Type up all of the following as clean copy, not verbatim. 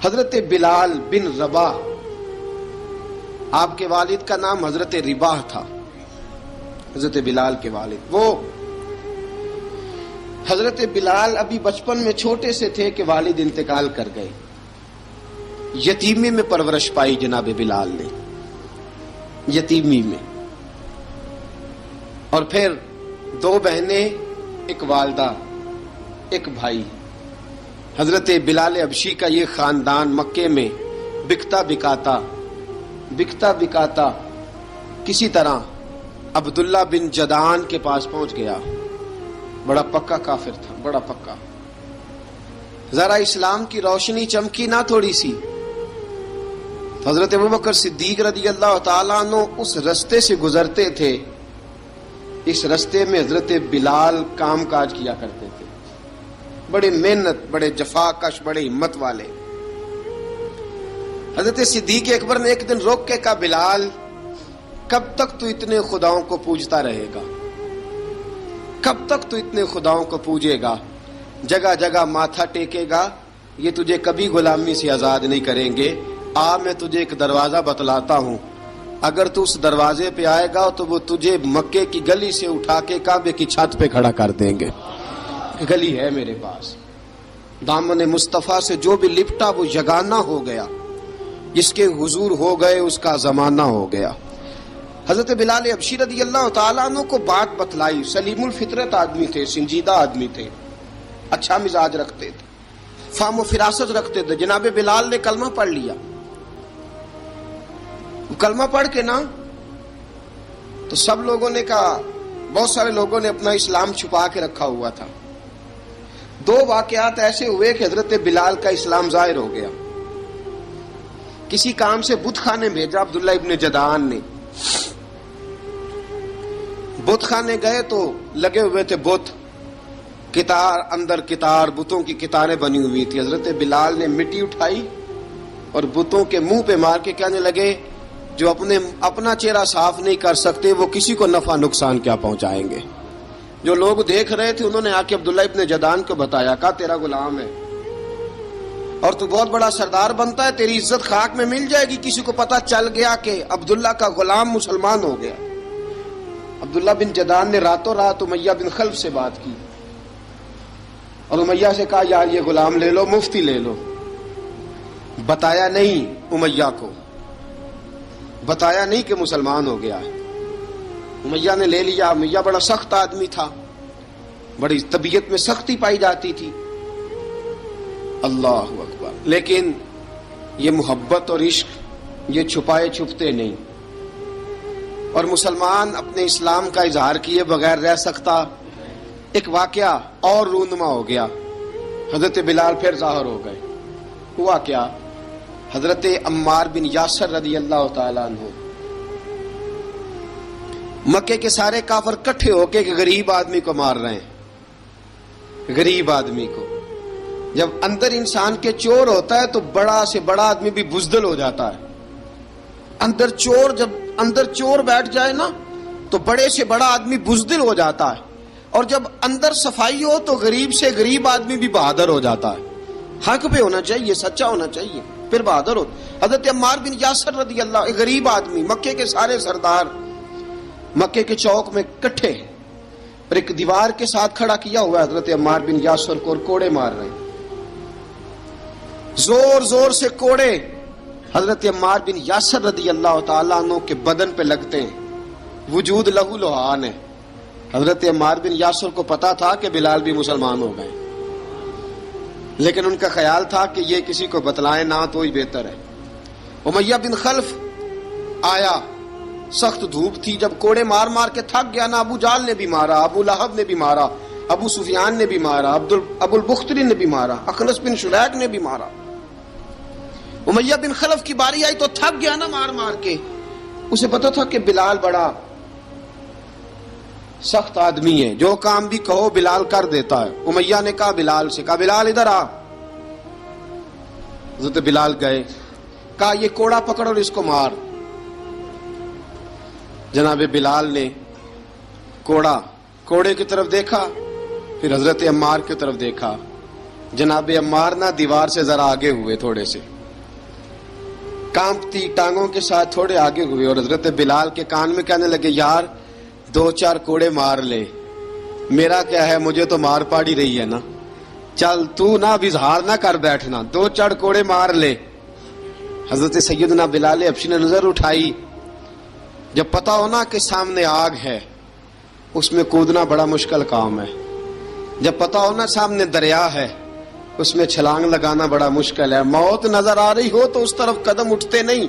حضرت بلال بن رباح، آپ کے والد کا نام حضرت رباح تھا، حضرت بلال کے والد۔ وہ حضرت بلال ابھی بچپن میں چھوٹے سے تھے کہ والد انتقال کر گئے، یتیمی میں پرورش پائی جناب بلال نے، یتیمی میں، اور پھر 2 بہنیں، ایک والدہ، ایک بھائی۔ حضرت بلال حبشی کا یہ خاندان مکے میں بکتا بکاتا کسی طرح عبداللہ بن جدعان کے پاس پہنچ گیا۔ بڑا پکا کافر تھا، بڑا پکا۔ ذرا اسلام کی روشنی چمکی نہ تھوڑی سی، حضرت ابوبکر صدیق رضی اللہ تعالیٰ عنہ اس رستے سے گزرتے تھے، اس رستے میں حضرت بلال کام کاج کیا کرتے تھے، بڑے محنت، بڑے جفاکش، بڑے ہمت والے۔ حضرت صدیق اکبر نے ایک دن روک کے کہا، بلال کب تک تو اتنے خداؤں کو پوجتا رہے گا؟ کب تک تو اتنے خداؤں کو پوجے گا، جگہ جگہ ماتھا ٹیکے گا؟ یہ تجھے کبھی غلامی سے آزاد نہیں کریں گے۔ میں تجھے ایک دروازہ بتلاتا ہوں، اگر تو اس دروازے پہ آئے گا تو وہ تجھے مکے کی گلی سے اٹھا کے کعبے کی چھت پہ کھڑا کر دیں گے۔ گلی ہے میرے پاس، دامن مصطفیٰ سے جو بھی لپٹا وہ یگانہ ہو گیا، جس کے حضور ہو گئے اس کا زمانہ ہو گیا۔ حضرت بلال حبشی رضی اللہ تعالیٰ عنہ کو بات بتلائی، سلیم الفطرت آدمی تھے، سنجیدہ آدمی تھے، اچھا مزاج رکھتے تھے، فہم و فراست رکھتے تھے۔ جناب بلال نے کلمہ پڑھ لیا، کلمہ پڑھ کے نا تو سب لوگوں نے کہا، بہت سارے لوگوں نے اپنا اسلام چھپا کے رکھا ہوا تھا۔ 2 واقعات ایسے ہوئے کہ حضرت بلال کا اسلام ظاہر ہو گیا۔ کسی کام سے بت خانے بھیجا عبداللہ ابن جدعان نے، بت خانے گئے تو لگے ہوئے تھے بت، کتار اندر کتار، بتوں کی کتاریں بنی ہوئی تھی۔ حضرت بلال نے مٹی اٹھائی اور بتوں کے منہ پہ مار کے کہنے لگے، جو اپنا چہرہ صاف نہیں کر سکتے وہ کسی کو نفع نقصان کیا پہنچائیں گے۔ جو لوگ دیکھ رہے تھے انہوں نے آ کے عبداللہ ابن جدعان کو بتایا، کہا تیرا غلام ہے اور تو بہت بڑا سردار بنتا ہے، تیری عزت خاک میں مل جائے گی کسی کو پتہ چل گیا کہ عبداللہ کا غلام مسلمان ہو گیا۔ عبداللہ بن جدعان نے راتوں رات امیہ بن خلف سے بات کی اور امیہ سے کہا، یار یہ غلام لے لو، مفتی لے لو۔ بتایا نہیں امیہ کو، بتایا نہیں کہ مسلمان ہو گیا ہے۔ امیہ نے لے لیا۔ امیہ بڑا سخت آدمی تھا، بڑی طبیعت میں سختی پائی جاتی تھی، اللہ اکبر، لیکن یہ محبت اور عشق یہ چھپائے چھپتے نہیں، اور مسلمان اپنے اسلام کا اظہار کیے بغیر رہ سکتا۔ ایک واقعہ اور رونما ہو گیا، حضرت بلال پھر ظاہر ہو گئے۔ ہوا کیا؟ حضرت عمار بن یاسر رضی اللہ تعالیٰ عنہ، مکے کے سارے کافر کٹھے ہو کے غریب آدمی کو مار رہے ہیں، غریب آدمی کو۔ جب اندر انسان کے چور ہوتا ہے تو بڑا سے بڑا آدمی بھی بزدل ہو جاتا ہے۔ جب اندر چور بیٹھ جائے نا تو بڑے سے بڑا آدمی بزدل ہو جاتا ہے، اور جب اندر صفائی ہو تو غریب سے غریب آدمی بھی بہادر ہو جاتا ہے۔ حق پہ ہونا چاہیے، سچا ہونا چاہیے، پھر بہادر ہو۔ حضرت عمار بن یاسر رضی اللہ، ایک غریب آدمی، مکے کے سارے سردار مکے کے چوک میں کٹھے ہیں اور ایک دیوار کے ساتھ کھڑا کیا ہوا ہے حضرت عمار بن یاسر کو، اور کوڑے مار رہے ہیں، زور زور سے کوڑے حضرت عمار بن یاسر رضی اللہ تعالیٰ عنہ کے بدن پہ لگتے ہیں، وجود لہو لہان ہے۔ حضرت عمار بن یاسر کو پتا تھا کہ بلال بھی مسلمان ہو گئے، لیکن ان کا خیال تھا کہ یہ کسی کو بتلائیں نہ تو ہی بہتر ہے۔ امیہ بن خلف آیا، سخت دھوپ تھی، جب کوڑے مار مار کے تھک گیا نا، ابو جال نے بھی مارا، ابو لہب نے بھی مارا، ابو سفیان نے بھی مارا، ابو البختری نے بھی مارا، اخنس بن شریک نے بھی مارا۔ امیہ بن خلف کی باری آئی تو تھک گیا نا مار مار کے، اسے پتا تھا کہ بلال بڑا سخت آدمی ہے، جو کام بھی کہو بلال کر دیتا ہے۔ امیہ نے کہا بلال سے، کہا بلال ادھر آ۔ حضرت بلال گئے، کہا یہ کوڑا پکڑ اور اس کو مار۔ جناب بلال نے کوڑے کی طرف دیکھا، پھر حضرت عمار کی طرف دیکھا۔ جناب عمار نہ دیوار سے ذرا آگے ہوئے تھوڑے سے، کانپتی ٹانگوں کے ساتھ تھوڑے آگے ہوئے اور حضرت بلال کے کان میں کہنے لگے یار 2-4 کوڑے مار لے، میرا کیا ہے، مجھے تو مار پاڑی رہی ہے نا، چل تو نہ اب اظہار نہ کر بیٹھنا، 2-4 کوڑے مار لے۔ حضرت سیدنا بلال حبشی نے نظر اٹھائی، جب پتا ہونا کہ سامنے آگ ہے اس میں کودنا بڑا مشکل کام ہے، جب پتا ہونا سامنے دریا ہے اس میں چھلانگ لگانا بڑا مشکل ہے، موت نظر آ رہی ہو تو اس طرف قدم اٹھتے نہیں۔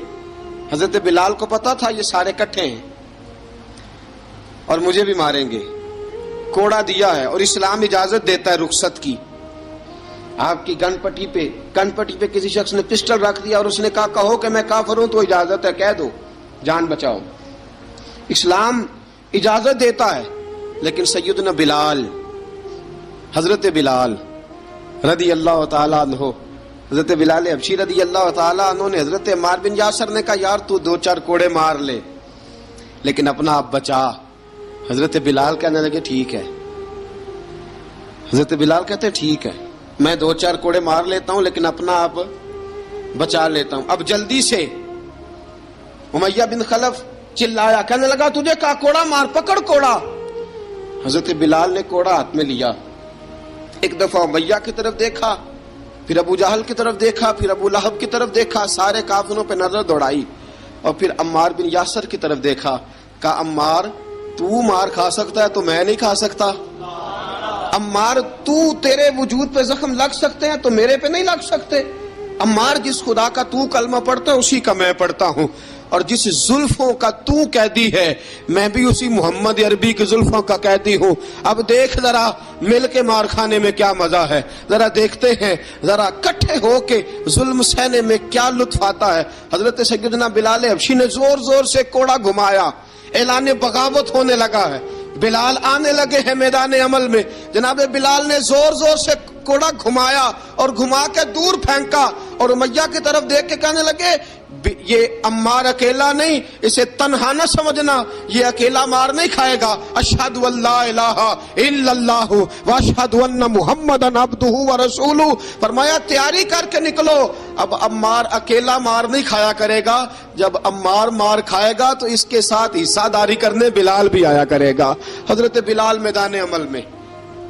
حضرت بلال کو پتا تھا یہ سارے کٹھے ہیں اور مجھے بھی ماریں گے، کوڑا دیا ہے اور اسلام اجازت دیتا ہے رخصت کی۔ آپ کی گن پٹی پہ کسی شخص نے پسٹل رکھ دیا اور اس نے کہا کہو کہ میں کافر ہوں تو اجازت ہے، کہہ دو، جان بچاؤ، اسلام اجازت دیتا ہے۔ لیکن سیدنا بلال، حضرت بلال رضی اللہ تعالیٰ عنہ، حضرت بلال حبشی رضی اللہ تعالیٰ عنہ نے حضرت عمار بن یاسر نے کہا یار تو 2-4 کوڑے مار لے لیکن اپنا آپ بچا۔ حضرت بلال کہنے لگے ٹھیک ہے، حضرت بلال کہتے ٹھیک ہے میں 2-4 کوڑے مار لیتا ہوں لیکن اپنا آپ بچا لیتا ہوں۔ اب جلدی سے امیہ بن خلف چلایا، کہنے لگا تجھے کہا کوڑا مار، پکڑ کوڑا۔ حضرت بلال نے کوڑا ہاتھ میں لیا، ایک دفعہ امیہ کی طرف دیکھا، پھر ابو جہل کی طرف دیکھا، پھر ابو لہب کی طرف دیکھا، سارے کافروں پہ نظر دوڑائی اور پھر عمار بن یاسر کی طرف دیکھا، کہا عمار تو مار کھا سکتا ہے تو میں نہیں کھا سکتا، عمار تو تیرے وجود پہ زخم لگ سکتے ہیں تو میرے پہ نہیں لگ سکتے، عمار جس خدا کا تو کلمہ پڑھتا ہے اسی کا میں پڑھتا ہوں، اور جس زلفوں کا تو قیدی ہے میں بھی اسی محمد عربی کی زلفوں کا قیدی ہوں۔ اب دیکھ ذرا مل کے مار کھانے میں کیا مزہ ہے، ذرا دیکھتے ہیں ذرا کٹھے ہو کے ظلم سہنے میں کیا لطف آتا ہے۔ حضرت سیدنا بلال حبشی نے زور زور سے کوڑا گھمایا، اعلان بغاوت ہونے لگا ہے، بلال آنے لگے ہیں میدان عمل میں۔ جناب بلال نے زور زور سے کوڑا گھمایا اور گھما کے دور پھینکا اور امیہ کی طرف دیکھ کے کہنے لگے یہ عمار اکیلا نہیں، اسے تنہا نہ سمجھنا، یہ اکیلا مار نہیں کھائے گا۔ اشہد ان لا الہ الا اللہ واشہد ان محمدن عبدہ ورسولہ، فرمایا تیاری کر کے نکلو، اب عمار اکیلا مار نہیں کھایا کرے گا، جب عمار مار کھائے گا تو اس کے ساتھ حصہ داری کرنے بلال بھی آیا کرے گا۔ حضرت بلال میدان عمل میں،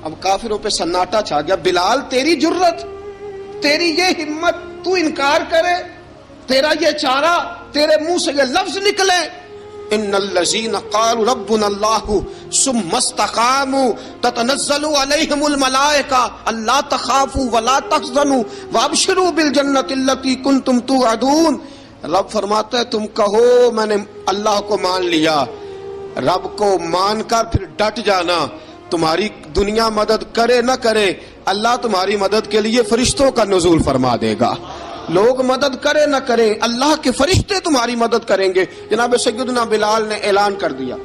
اب کافروں پہ سناٹا چھا گیا۔ بلال تیری جرت، تیری یہ ہمت، تو انکار کرے، تیرا یہ چارہ، تیرے منہ سے یہ لفظ نکلے، ان الذین قالوا ربنا اللہ ثم استقاموا تتنزل علیہم الملائکہ الا تخافوا ولا تحزنوا وابشروا بالجنۃ التی کنتم توعدون۔ رب فرماتا ہے تم کہو میں نے اللہ کو مان لیا، رب کو مان کر پھر ڈٹ جانا، تمہاری دنیا مدد کرے نہ کرے اللہ تمہاری مدد کے لیے فرشتوں کا نزول فرما دے گا، لوگ مدد کرے نہ کرے اللہ کے فرشتے تمہاری مدد کریں گے۔ جناب سیدنا بلال نے اعلان کر دیا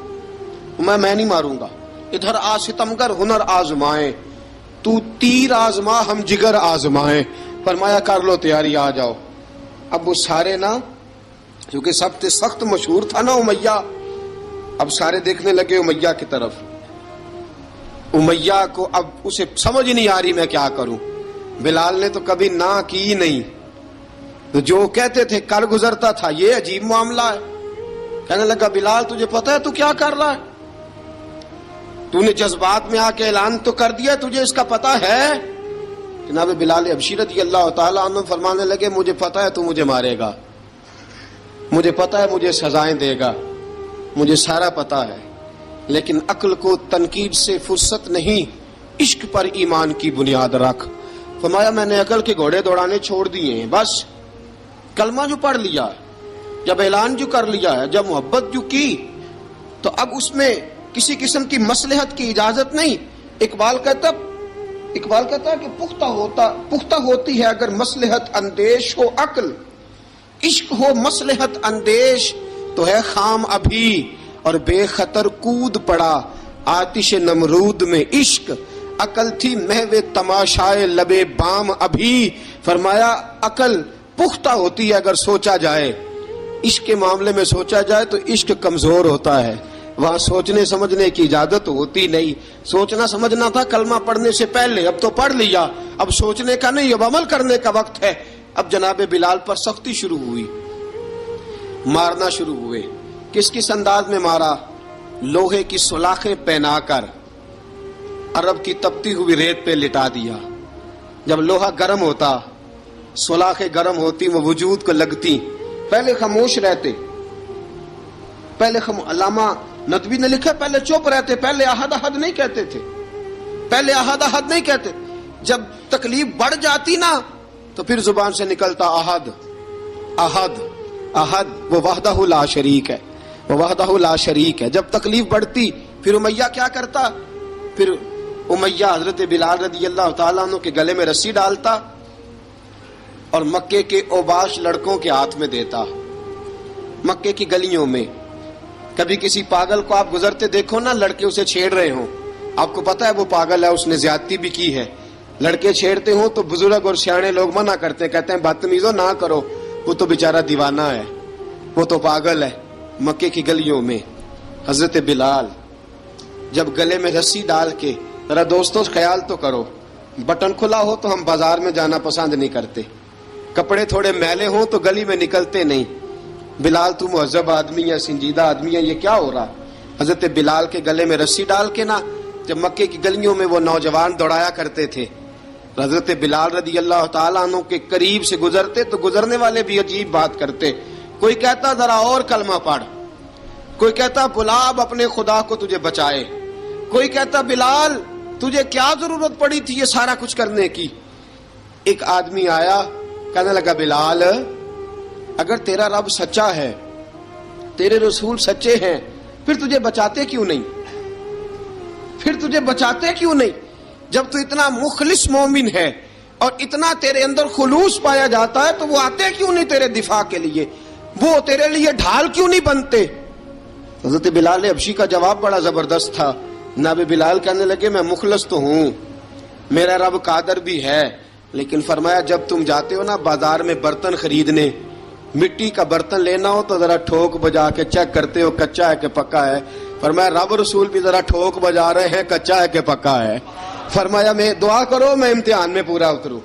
میں نہیں ماروں گا، ادھر آ ستمگر ہنر آزمائیں، تو تیر آزما ہم جگر آزمائیں، فرمایا کر لو تیاری آ جاؤ۔ اب وہ سارے نا، کیونکہ سب سے سخت مشہور تھا نا امیہ، اب سارے دیکھنے لگے امیہ کی طرف۔ امیہ کو اب اسے سمجھ نہیں آ رہی میں کیا کروں، بلال نے تو کبھی نہ کی نہیں، تو جو کہتے تھے کر گزرتا تھا، یہ عجیب معاملہ ہے۔ کہنے لگا بلال تجھے پتا ہے تو کیا کر رہا ہے، تو نے جذبات میں آ کے اعلان تو کر دیا، تجھے اس کا پتا ہے؟ جناب بلال حبشی رضی اللہ تعالیٰ عنہ فرمانے لگے مجھے پتا ہے تو مجھے مارے گا، مجھے پتا ہے مجھے سزائیں دے گا، مجھے سارا پتا ہے، لیکن عقل کو تنقید سے فرصت نہیں، عشق پر ایمان کی بنیاد رکھ۔ فرمایا میں نے عقل کے گھوڑے دوڑانے چھوڑ دیے ہیں، بس کلمہ جو پڑھ لیا، جب اعلان جو کر لیا ہے، جب محبت جو کی، تو اب اس میں کسی قسم کی مصلحت کی اجازت نہیں۔ اقبال کہتا کہ پختہ ہوتی ہے اگر مصلحت اندیش ہو عقل، عشق ہو مصلحت اندیش تو ہے خام ابھی، اور بے خطر کود پڑا آتش نمرود میں عشق، عقل تھی محو تماشائے لبے بام ابھی۔ فرمایا عقل پختہ ہوتی ہے اگر سوچا جائے، عشق کے معاملے میں سوچا جائے تو عشق کمزور ہوتا ہے، وہاں سوچنے سمجھنے کی اجازت ہوتی نہیں۔ سوچنا سمجھنا تھا کلمہ پڑھنے سے پہلے، اب تو پڑھ لیا، اب سوچنے کا نہیں، اب عمل کرنے کا وقت ہے۔ اب جناب بلال پر سختی شروع ہوئی، مارنا شروع ہوئے. کس کس انداز میں مارا؟ لوہے کی سلاخیں پہنا کر عرب کی تپتی ہوئی ریت پہ لٹا دیا. جب لوہا گرم ہوتا، سلاخیں گرم ہوتی، وہ وجود کو لگتی، پہلے خاموش رہتے. علامہ ندوی نے لکھا پہلے چپ رہتے، پہلے احد احد نہیں کہتے تھے، پہلے احد احد نہیں کہتے. جب تکلیف بڑھ جاتی نا تو پھر زبان سے نکلتا احد احد احد. وہ وحدہ لا شریک ہے، وہ وحدہ لا شریک ہے. جب تکلیف بڑھتی پھر امیہ کیا کرتا؟ پھر امیہ حضرت بلال رضی اللہ تعالیٰ عنہ کے گلے میں رسی ڈالتا اور مکے کے اوباش لڑکوں کے ہاتھ میں دیتا. مکے کی گلیوں میں کبھی کسی پاگل کو آپ گزرتے دیکھو نا، لڑکے اسے چھیڑ رہے ہوں، آپ کو پتا ہے وہ پاگل ہے، اس نے زیادتی بھی کی ہے. لڑکے چھیڑتے ہوں تو بزرگ اور سیانے لوگ منع کرتے ہیں، کہتے ہیں بدتمیزوں نہ کرو، وہ تو بیچارہ دیوانہ ہے، وہ تو پاگل ہے. مکے کی گلیوں میں حضرت بلال جب گلے میں رسی ڈال کے، ذرا دوستوں خیال تو کرو، بٹن کھلا ہو تو ہم بازار میں جانا پسند نہیں کرتے، کپڑے تھوڑے میلے ہوں تو گلی میں نکلتے نہیں. بلال تو مہذب آدمی ہے، سنجیدہ آدمی ہے، یہ کیا ہو رہا؟ حضرت بلال کے گلے میں رسی ڈال کے نا جب مکے کی گلیوں میں وہ نوجوان دوڑایا کرتے تھے، حضرت بلال رضی اللہ تعالیٰ عنہ کے قریب سے گزرتے تو گزرنے والے بھی عجیب بات کرتے. کوئی کہتا ذرا اور کلمہ پڑھ، کوئی کہتا بلا اب اپنے خدا کو تجھے بچائے، کوئی کہتا بلال تجھے کیا ضرورت پڑی تھی یہ سارا کچھ کرنے کی. ایک آدمی آیا کہنے لگا بلال اگر تیرا رب سچا ہے، تیرے رسول سچے ہیں، پھر تجھے بچاتے کیوں نہیں؟ پھر تجھے بچاتے کیوں نہیں؟ جب تو اتنا مخلص مومن ہے اور اتنا تیرے اندر خلوص پایا جاتا ہے تو وہ آتے کیوں نہیں تیرے دفاع کے لیے؟ وہ تیرے لیے ڈھال کیوں نہیں بنتے؟ حضرت بلال حبشی کا جواب بڑا زبردست تھا. جناب بلال کہنے لگے میں مخلص تو ہوں، میرا رب قادر بھی ہے، لیکن فرمایا جب تم جاتے ہو نا بازار میں برتن خریدنے، مٹی کا برتن لینا ہو تو ذرا ٹھوک بجا کے چیک کرتے ہو کچا ہے کہ پکا ہے. فرمایا رب رسول بھی ذرا ٹھوک بجا رہے ہیں کچا ہے کہ پکا ہے. فرمایا میں دعا کرو میں امتحان میں پورا اتروں،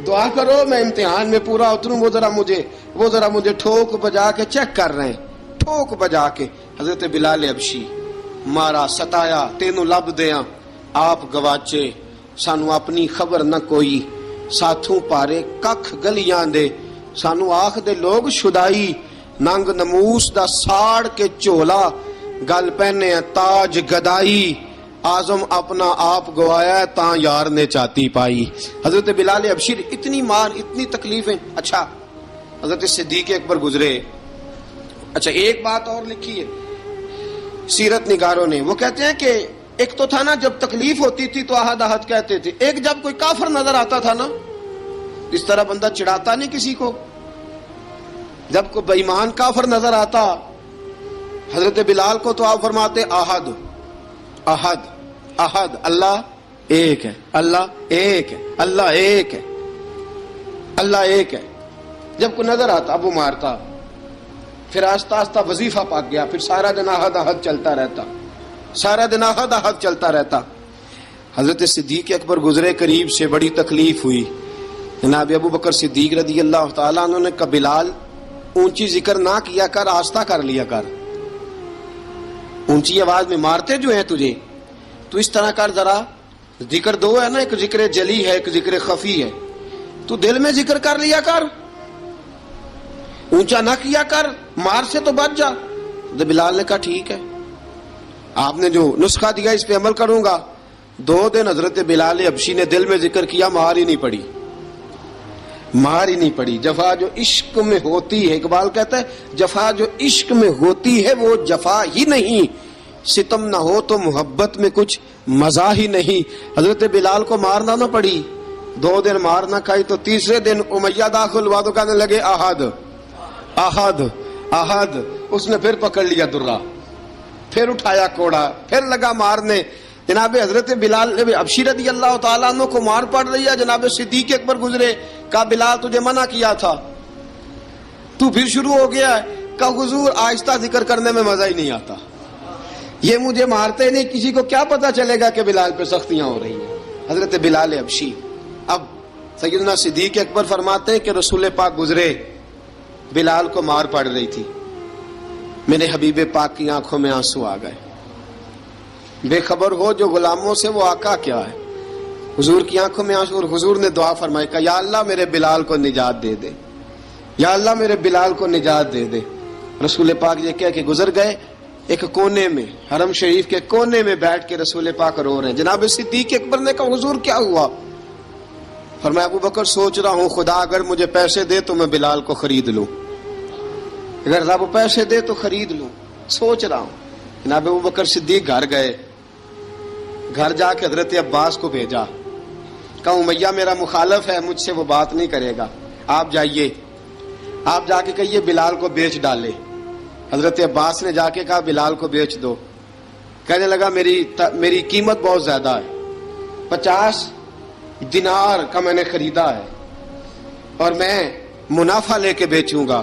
دعا کرو میں امتحان میں پورا اتروں. وہ ذرا مجھے ٹھوک بجا کے چیک کر رہے ہیں، ٹھوک بجا کے. حضرت بلال حبشی مارا ستایا تینوں لب دیاں آپ گواچے، سانو اپنی خبر نہ کوئی، ساتھوں پارے ککھ گلیاں دے، سانو آخ دے لوگ شدائی، ننگ نموس دا ساڑ کے چولا، گل پہنے تاج گدائی، آزم اپنا آپ گوایا تاں یار نے چاتی پائی. حضرت بلال حبشی اتنی مار، اتنی تکلیفیں. اچھا حضرت صدیق اکبر گزرے. اچھا ایک بات اور لکھی ہے سیرت نگاروں نے، وہ کہتے ہیں کہ ایک تو تھا نا جب تکلیف ہوتی تھی تو احد احد کہتے تھے، ایک جب کوئی کافر نظر آتا تھا نا، اس طرح بندہ چڑھاتا نہیں کسی کو، جب کوئی بے ایمان کافر نظر آتا حضرت بلال کو تو آپ فرماتے احد احد احد، اللہ ایک ہے، اللہ ایک ہے، اللہ ایک ہے، اللہ ایک ہے. جب کوئی نظر آتا اب وہ مارتا، پھر آہستہ آہستہ وظیفہ پاک گیا، پھر سارا دن احد احد چلتا رہتا، سارا دن احد احد چلتا رہتا. حضرت صدیق اکبر گزرے قریب سے، بڑی تکلیف ہوئی. جناب ابو بکر صدیق رضی اللہ تعالیٰ عنہ نے کہا بلال اونچی ذکر نہ کیا کر، آہستہ کر لیا کر، اونچی آواز میں مارتے جو ہیں تجھے تو اس طرح کر، ذرا ذکر دو ہے نا، ایک ذکر جلی ہے ایک ذکر خفی ہے، تو دل میں ذکر کر لیا کر، اونچا نہ کیا کر، مار سے تو بچ جا. تو بلال نے کہا ٹھیک ہے، آپ نے جو نسخہ دیا اس پہ عمل کروں گا. 2 دن حضرت بلال حبشی نے دل میں ذکر کیا، مار ہی نہیں پڑی، مار ہی نہیں پڑی. جفا جو عشق میں ہوتی ہے، اقبال کہتا ہے جفا جو عشق میں ہوتی ہے وہ جفا ہی نہیں، ستم نہ ہو تو محبت میں کچھ مزہ ہی نہیں. حضرت بلال کو مارنا نہ پڑی، 2 دن مار نہ کھائی تو تیسرے دن امیہ داخل ہوا تو کہنے لگے احد احد احد. اس نے پھر پکڑ لیا درہ، پھر اٹھایا کوڑا، پھر لگا مارنے. جناب حضرت بلال حبشی رضی اللہ تعالیٰ عنہ کو مار پڑ رہی ہے. جناب صدیق اکبر گزرے، کہا بلال تجھے منع کیا تھا، تو پھر شروع ہو گیا ہے. کہا حضور آہستہ ذکر کرنے میں مزہ ہی نہیں آتا، یہ مجھے مارتے نہیں، کسی کو کیا پتا چلے گا کہ بلال پہ سختیاں ہو رہی ہیں. حضرت بلال حبشی. اب سیدنا صدیق اکبر فرماتے ہیں کہ رسول پاک گزرے، بلال کو مار پڑ رہی تھی. میرے حبیب پاک کی آنکھوں میں آنسو آ گئے. بے خبر ہو جو غلاموں سے وہ آقا کیا ہے. حضور کی آنکھوں میں آنسو, اور حضور نے دعا فرمائی کہ یا اللہ میرے بلال کو نجات دے دے, یا اللہ میرے بلال کو نجات دے دے. رسول پاک یہ کہہ کے گزر گئے. ایک کونے میں, حرم شریف کے کونے میں بیٹھ کے رسول پاک رو رہے ہیں. جناب صدیق اکبر نے کہا حضور کیا ہوا؟ فرمایا ابو بکر سوچ رہا ہوں خدا اگر مجھے پیسے دے تو میں بلال کو خرید لوں, اگر رب پیسے دے تو خرید لوں, سوچ رہا ہوں. جناب ابو بکر صدیق گھر گئے. گھر جا کے حضرت عباس کو بھیجا, کہا امیہ میرا مخالف ہے, مجھ سے وہ بات نہیں کرے گا, آپ جائیے, آپ جا کے کہیے بلال کو بیچ ڈالے. حضرت عباس نے جا کے کہا بلال کو بیچ دو. کہنے لگا میری قیمت بہت زیادہ ہے, 50 دینار کا میں نے خریدا ہے اور میں منافع لے کے بیچوں گا.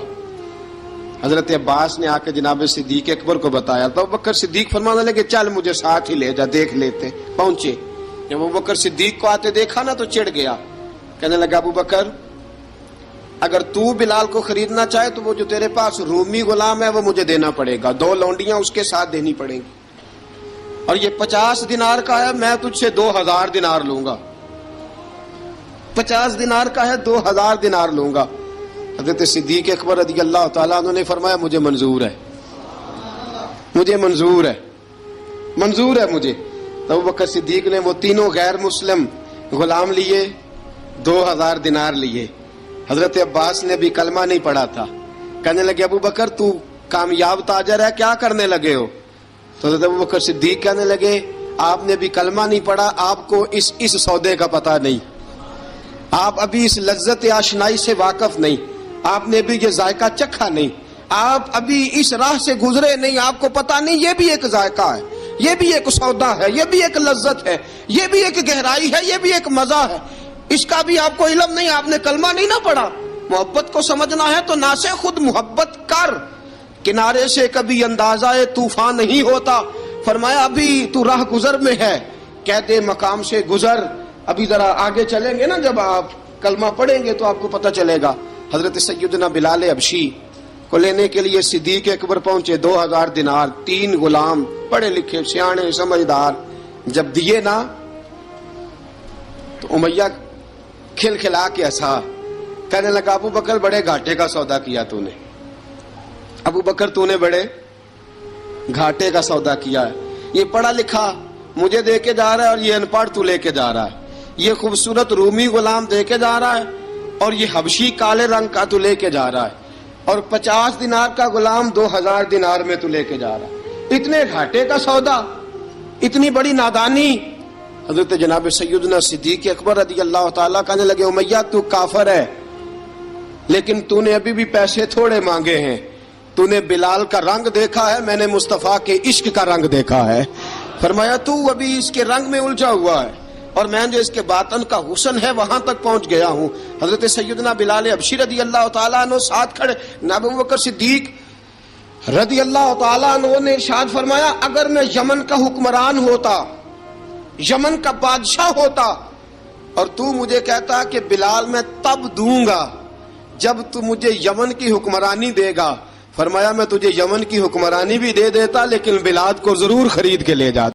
حضرت عباس نے آ کے جناب صدیق اکبر کو بتایا تو ابو بکر صدیق فرمانے لگے چل مجھے ساتھ ہی لے جا, دیکھ لیتے. پہنچے, جب ابو بکر صدیق کو آتے دیکھا نا تو چڑ گیا. کہنے لگا ابو بکر اگر تو بلال کو خریدنا چاہے تو وہ جو تیرے پاس رومی غلام ہے وہ مجھے دینا پڑے گا, 2 لونڈیاں اس کے ساتھ دینی پڑیں گی, اور یہ 50 دینار کا ہے, میں تجھ سے 2000 دینار لوں گا. 50 دینار کا ہے, 2000 دینار لوں گا. حضرت صدیق اکبر رضی اللہ تعالیٰ عنہ نے فرمایا مجھے منظور ہے, مجھے منظور ہے, منظور ہے مجھے. تو ابو بکر صدیق نے وہ تینوں غیر مسلم غلام لیے, 2000 دینار لیے. حضرت عباس نے بھی کلمہ نہیں پڑھا تھا. کہنے لگے ابو بکر تو کامیاب تاجر ہے, کیا کرنے لگے ہو؟ تو حضرت ابو بکر صدیق کہنے لگے آپ نے بھی کلمہ نہیں پڑھا, آپ کو اس سودے کا پتہ نہیں, آپ ابھی اس لذت آشنائی سے واقف نہیں, آپ نے بھی یہ ذائقہ چکھا نہیں, آپ ابھی اس راہ سے گزرے نہیں, آپ کو پتہ نہیں یہ بھی ایک ذائقہ ہے, یہ بھی ایک سودا ہے, یہ بھی ایک لذت ہے, یہ بھی ایک گہرائی ہے, یہ بھی ایک مزہ ہے, اس کا بھی آپ کو علم نہیں, آپ نے کلمہ نہیں نہ پڑھا. محبت کو سمجھنا ہے تو نہ سے خود محبت کر, کنارے سے کبھی اندازہ طوفان نہیں ہوتا. فرمایا ابھی تو راہ گزر میں ہے, قید مقام سے گزر, ابھی ذرا آگے چلیں گے نا, جب آپ کلمہ پڑھیں گے تو آپ کو پتہ چلے گا. حضرت سیدنا بلال حبشی کو لینے کے لیے صدیق اکبر پہنچے, 2000 دینار, 3 غلام پڑھے لکھے سیانے سمجھدار. جب دیے نا تو امیہ کھل کھلا کے ہنسا. کہنے لگا ابو بکر بڑے گھاٹے کا سودا کیا تو نے, ابو بکر تو نے بڑے گھاٹے کا سودا کیا ہے. یہ پڑھا لکھا مجھے دے کے جا رہا ہے اور یہ ان پڑھ تو لے کے جا رہا ہے, یہ خوبصورت رومی غلام دے کے جا رہا ہے اور یہ حبشی کالے رنگ کا تو لے کے جا رہا ہے, اور 50 دینار کا غلام 2000 دینار میں تو لے کے جا رہا ہے. اتنے گھاٹے کا سودا, اتنی بڑی نادانی. حضرت جناب سیدنا صدیق اکبر رضی اللہ تعالیٰ کہنے لگے امیہ تو کافر ہے, لیکن تو نے ابھی بھی پیسے تھوڑے مانگے ہیں, تو نے بلال کا رنگ دیکھا ہے, میں نے مصطفیٰ کے عشق کا رنگ دیکھا ہے. فرمایا تو ابھی اس کے رنگ میں الجھا ہوا ہے, اور میں جو اس کے باطن کا حسن ہے وہاں تک پہنچ گیا ہوں. حضرت سیدنا بلال حبشی رضی اللہ تعالیٰ عنہ ساتھ کھڑے. ابو بکر صدیق رضی اللہ تعالیٰ عنہ نے ارشاد فرمایا اگر میں یمن کا حکمران ہوتا, یمن کا بادشاہ ہوتا, اور تو مجھے کہتا کہ بلال میں تب دوں گا جب تو مجھے یمن کی حکمرانی دے گا, فرمایا میں تجھے یمن کی حکمرانی بھی دے دیتا لیکن بلال کو ضرور خرید کے لے جاتا.